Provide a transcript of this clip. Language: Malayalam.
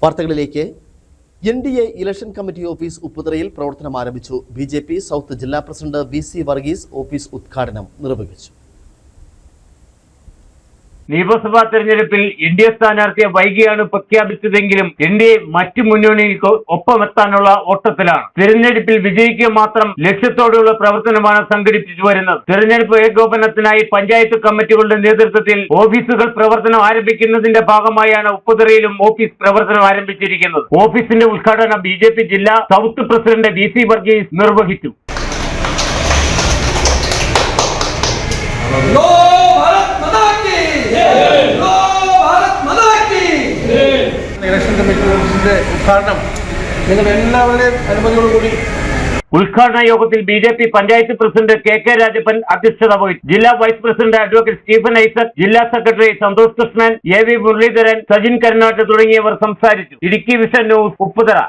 വാർത്തകളിലേക്ക്. NDA ഇലക്ഷൻ കമ്മിറ്റി ഓഫീസ് ഉപ്പുതറയിൽ പ്രവർത്തനം ആരംഭിച്ചു. BJP സൗത്ത് ജില്ലാ പ്രസിഡന്റ് VC വർഗീസ് ഓഫീസ് ഉദ്ഘാടനം നിർവഹിച്ചു. നിയമസഭാ തെരഞ്ഞെടുപ്പിൽ NDA സ്ഥാനാർത്ഥിയെ വൈകിയാണ് പ്രഖ്യാപിച്ചതെങ്കിലും NDA മറ്റു മുന്നണികൾക്ക് ഒപ്പമെത്താനുള്ള ഓട്ടത്തിലാണ്. തെരഞ്ഞെടുപ്പിൽ വിജയിക്കുക മാത്രം ലക്ഷ്യത്തോടെയുള്ള പ്രവർത്തനമാണ് സംഘടിപ്പിച്ചു വരുന്നത്. തെരഞ്ഞെടുപ്പ് ഏകോപനത്തിനായി പഞ്ചായത്ത് കമ്മിറ്റികളുടെ നേതൃത്വത്തിൽ ഓഫീസുകൾ പ്രവർത്തനം ആരംഭിക്കുന്നതിന്റെ ഭാഗമായാണ് ഉപ്പുതറയിലും ഓഫീസ് പ്രവർത്തനം ആരംഭിച്ചിരിക്കുന്നത്. ഓഫീസിന്റെ ഉദ്ഘാടനം BJP ജില്ലാ സൗത്ത് പ്രസിഡന്റ് VC വർഗീസ് നിർവഹിച്ചു. ഇലക്ഷൻ കമ്മിറ്റി ഓഫീസിന്റെ ഉദ്ഘാടനം നിങ്ങൾ എല്ലാവരുടെയും അനുമതിയോടുകൂടി ഉദ്ഘാടന യോഗത്തിൽ BJP panchayat president KK Rajappan അധ്യക്ഷത വഹിച്ചു. ജില്ലാ vice president advocate Stephen Isaac, ജില്ലാ സെക്രട്ടറി സന്തോഷ് കൃഷ്ണൻ, AV മുരളീധരൻ, സജിൻ കരുനാട്ട് തുടങ്ങിയവർ സംസാരിച്ചു. Idukki vision news, Upputhara.